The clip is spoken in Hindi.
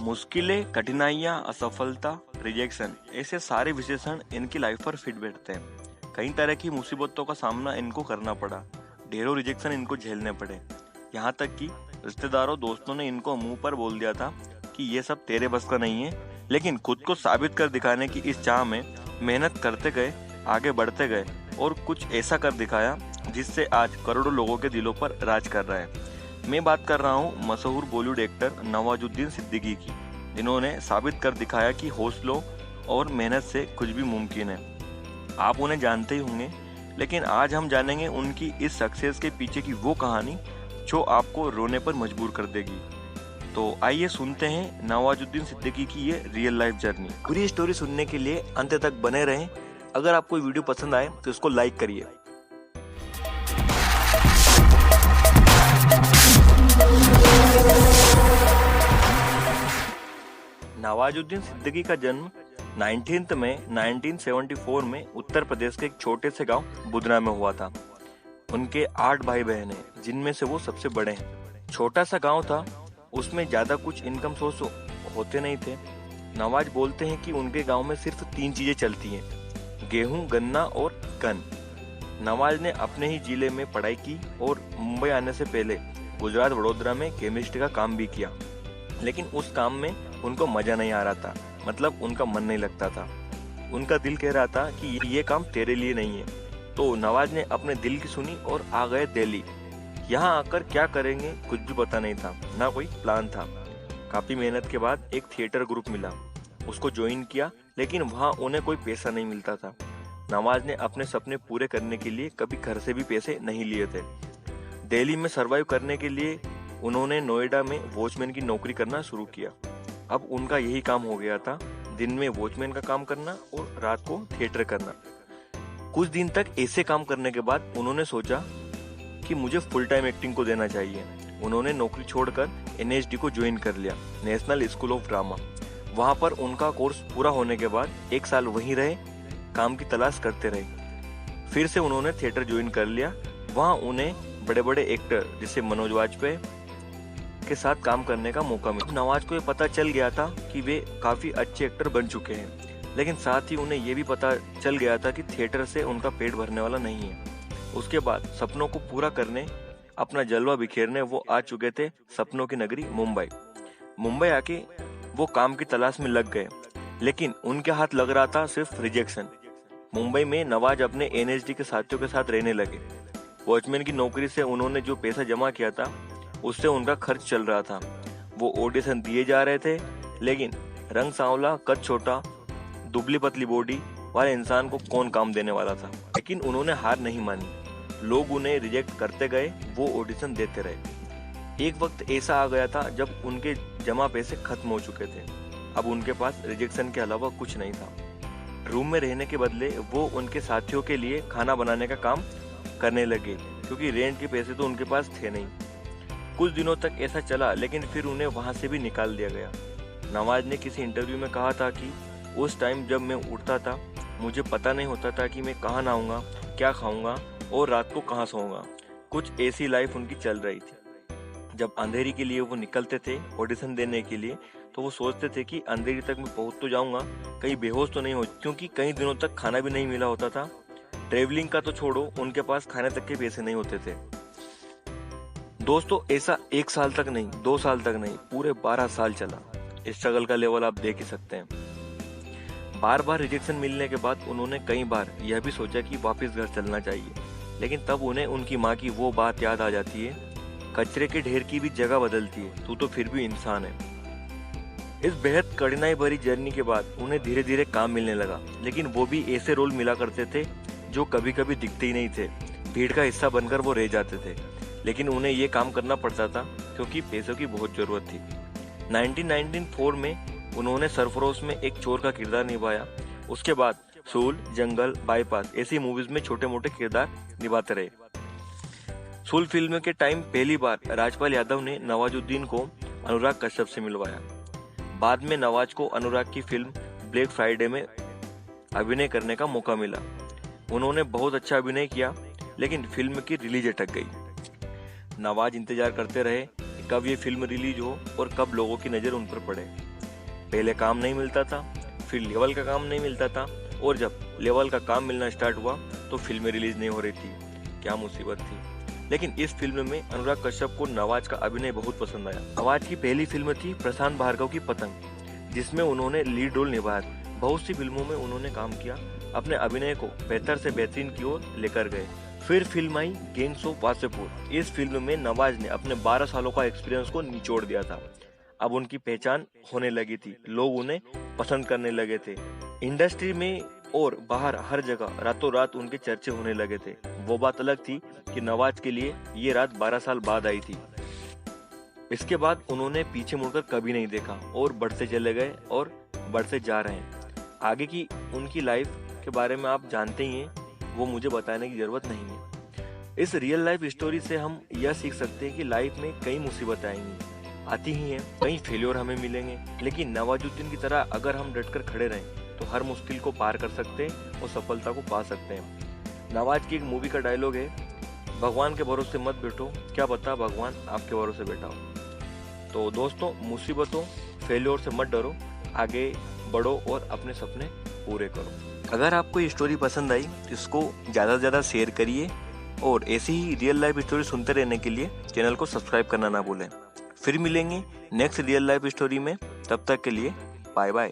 मुश्किलें, कठिनाइयाँ, असफलता, रिजेक्शन ऐसे सारे विशेषण इनकी लाइफ पर फिट बैठते हैं। कई तरह की मुसीबतों का सामना इनको करना पड़ा, ढेरों रिजेक्शन इनको झेलने पड़े। यहाँ तक कि रिश्तेदारों दोस्तों ने इनको मुंह पर बोल दिया था कि ये सब तेरे बस का नहीं है। लेकिन खुद को साबित कर दिखाने की इस चाह में मेहनत करते गए, आगे बढ़ते गए और कुछ ऐसा कर दिखाया जिससे आज करोड़ों लोगों के दिलों पर राज कर रहा है। मैं बात कर रहा हूँ मशहूर बॉलीवुड एक्टर नवाजुद्दीन सिद्दीकी की, जिन्होंने साबित कर दिखाया कि हौसलों और मेहनत से कुछ भी मुमकिन है। आप उन्हें जानते ही होंगे, लेकिन आज हम जानेंगे उनकी इस सक्सेस के पीछे की वो कहानी जो आपको रोने पर मजबूर कर देगी। तो आइए सुनते हैं नवाजुद्दीन सिद्दीकी की ये रियल लाइफ जर्नी। पूरी स्टोरी सुनने के लिए अंत तक बने रहें। अगर आपको वीडियो पसंद आए तो इसको लाइक करिए। नवाजुद्दीन सिद्दीकी का जन्म 19 मई 1974 में उत्तर प्रदेश के एक छोटे से गांव बुधना में हुआ था। उनके 8 भाई बहन हैं, जिनमें से वो सबसे बड़े हैं। छोटा सा गांव था, उसमें ज्यादा कुछ इनकम सोर्स होते नहीं थे। नवाज बोलते हैं कि उनके गांव में सिर्फ 3 चीजें चलती हैं, गेहूं, गन्ना और गन। नवाज ने अपने ही जिले में पढ़ाई की और मुंबई आने से पहले गुजरात वडोदरा में केमिस्ट्री का काम भी किया। लेकिन उस काम में उनको मजा नहीं आ रहा था, मतलब उनका मन नहीं लगता था। उनका दिल कह रहा था कि ये काम तेरे लिए नहीं है। तो नवाज ने अपने दिल की सुनी और आ गए दिल्ली। यहाँ आकर क्या करेंगे कुछ भी पता नहीं था, ना कोई प्लान था। काफी मेहनत के बाद एक थिएटर ग्रुप मिला, उसको ज्वाइन किया, लेकिन वहाँ उन्हें कोई पैसा नहीं मिलता था। नवाज ने अपने सपने पूरे करने के लिए कभी घर से भी पैसे नहीं लिए थे। दिल्ली में सरवाइव करने के लिए उन्होंने नोएडा में वॉचमैन की नौकरी करना शुरू किया। अब उनका यही काम हो गया था, दिन में वॉचमैन का काम करना और रात को थिएटर करना। कुछ दिन तक ऐसे काम करने के बाद उन्होंने सोचा कि मुझे फुल टाइम एक्टिंग को देना चाहिए। उन्होंने नौकरी छोड़कर NSD को ज्वाइन कर लिया, नेशनल स्कूल ऑफ ड्रामा। वहां पर उनका कोर्स पूरा होने के बाद 1 साल वहीं रहे, काम की तलाश करते रहे। फिर से उन्होंने थिएटर ज्वाइन कर लिया। वहां उन्हें बड़े बड़े एक्टर जैसे मनोज वाजपेयी के साथ काम करने का मौका मिला। नवाज को ये पता चल गया था कि वे काफी अच्छे एक्टर बन चुके हैं, लेकिन साथ ही उन्हें ये भी पता चल गया था कि थिएटर से उनका पेट भरने वाला नहीं है। उसके बाद सपनों को पूरा करने, अपना जलवा बिखेरने वो आ चुके थे सपनों की नगरी मुंबई। मुंबई आके वो काम की तलाश में लग गए, लेकिन उनके हाथ लग रहा था सिर्फ रिजेक्शन। मुंबई में नवाज अपने NSD के साथियों के साथ रहने लगे। वॉचमैन की नौकरी से उन्होंने जो पैसा जमा किया था उससे उनका खर्च चल रहा था। वो ऑडिशन दिए जा रहे थे, लेकिन रंग सांवला, कद छोटा, दुबली पतली बॉडी वाले इंसान को कौन काम देने वाला था। लेकिन उन्होंने हार नहीं मानी। लोग उन्हें रिजेक्ट करते गए, वो ऑडिशन देते रहे। एक वक्त ऐसा आ गया था जब उनके जमा पैसे खत्म हो चुके थे। अब उनके पास रिजेक्शन के अलावा कुछ नहीं था। रूम में रहने के बदले वो उनके साथियों के लिए खाना बनाने का काम करने लगे, क्योंकि रेंट के पैसे तो उनके पास थे नहीं। कुछ दिनों तक ऐसा चला, लेकिन फिर उन्हें वहां से भी निकाल दिया गया। नवाज ने किसी इंटरव्यू में कहा था कि उस टाइम जब मैं उठता था, मुझे पता नहीं होता था कि मैं कहाँ नहाऊंगा, क्या खाऊंगा और रात को कहाँ सोऊंगा। कुछ ऐसी लाइफ उनकी चल रही थी। जब अंधेरी के लिए वो निकलते थे ऑडिशन देने के लिए, तो वो सोचते थे कि अंधेरी तक मैं पहुंच तो जाऊंगा, कहीं बेहोश तो नहीं हो, क्योंकि कई दिनों तक खाना भी नहीं मिला होता था। ट्रेवलिंग का तो छोड़ो, उनके पास खाने तक के पैसे नहीं होते थे। दोस्तों, ऐसा 1 साल तक नहीं, 2 साल तक नहीं, पूरे 12 साल चला। स्ट्रगल का लेवल आप देख ही सकते हैं। बार बार रिजेक्शन मिलने के बाद उन्होंने कई बार यह भी सोचा कि वापस घर चलना चाहिए, लेकिन तब उन्हें उनकी माँ की वो बात याद आ जाती है, कचरे के ढेर की भी जगह बदलती है, तू तो फिर भी इंसान है। इस बेहद कठिनाई भरी जर्नी के बाद उन्हें धीरे धीरे काम मिलने लगा, लेकिन वो भी ऐसे रोल मिला करते थे जो कभी कभी दिखते ही नहीं थे। भीड़ का हिस्सा बनकर वो रह जाते थे, लेकिन उन्हें ये काम करना पड़ता था क्योंकि पैसों की बहुत जरूरत थी। 1994 में उन्होंने सरफरोश में एक चोर का किरदार निभाया। उसके बाद सूल, जंगल, बाईपास ऐसी मूवीज में छोटे मोटे किरदार निभाते रहे। सूल फिल्म के टाइम पहली बार राजपाल यादव ने नवाजुद्दीन को अनुराग कश्यप से मिलवाया। बाद में नवाज को अनुराग की फिल्म ब्लैक फ्राइडे में अभिनय करने का मौका मिला। उन्होंने बहुत अच्छा अभिनय किया, लेकिन फिल्म की रिलीज अटक गई। नवाज इंतजार करते रहे कि कब ये फिल्म रिलीज हो और कब लोगों की नजर उन पर पड़े। पहले काम नहीं मिलता था, फिर लेवल का काम नहीं मिलता था, और जब लेवल का काम मिलना स्टार्ट हुआ तो फिल्में रिलीज नहीं हो रही थी। क्या मुसीबत थी। लेकिन इस फिल्म में अनुराग कश्यप को नवाज का अभिनय बहुत पसंद आया। नवाज की पहली फिल्म थी प्रशांत भार्गव की पतंग, जिसमें उन्होंने लीड रोल निभाया। बहुत सी फिल्मों में उन्होंने काम किया, अपने अभिनय को बेहतर से बेहतरीन की ओर लेकर गए। फिर film I gangs of Wasseypur. इस फिल्म में नवाज ने अपने 12 सालों का एक्सपीरियंस को निचोड़ दिया था। अब उनकी पहचान होने लगी थी, लोग उन्हें पसंद करने लगे थे। इंडस्ट्री में और बाहर हर जगह रातों रात उनके चर्चे होने लगे थे। वो बात अलग थी कि नवाज के लिए ये रात 12 साल बाद आई थी। इसके बाद उन्होंने पीछे मुड़कर कभी नहीं देखा और बढ़ते चले गए और बढ़ते जा रहे हैं। आगे की उनकी लाइफ के बारे में आप जानते ही हैं, वो मुझे बताने की जरूरत नहीं है। इस रियल लाइफ स्टोरी से हम यह सीख सकते हैं कि लाइफ में कई मुसीबतें आती ही हैं, कई फेलियर हमें मिलेंगे, लेकिन नवाजुद्दीन की तरह अगर हम डटकर खड़े रहें तो हर मुश्किल को पार कर सकते हैं और सफलता को पा सकते हैं। नवाज की एक मूवी का डायलॉग है, भगवान के भरोसे मत बैठो, क्या पता भगवान आपके भरोसे बैठा हो। तो दोस्तों, मुसीबतों फेलियर से मत डरो, आगे बढ़ो और अपने सपने पूरे करो। अगर आपको ये स्टोरी पसंद आई तो इसको ज़्यादा से ज़्यादा शेयर करिए और ऐसी ही रियल लाइफ स्टोरी सुनते रहने के लिए चैनल को सब्सक्राइब करना ना भूलें। फिर मिलेंगे नेक्स्ट रियल लाइफ स्टोरी में, तब तक के लिए बाय बाय।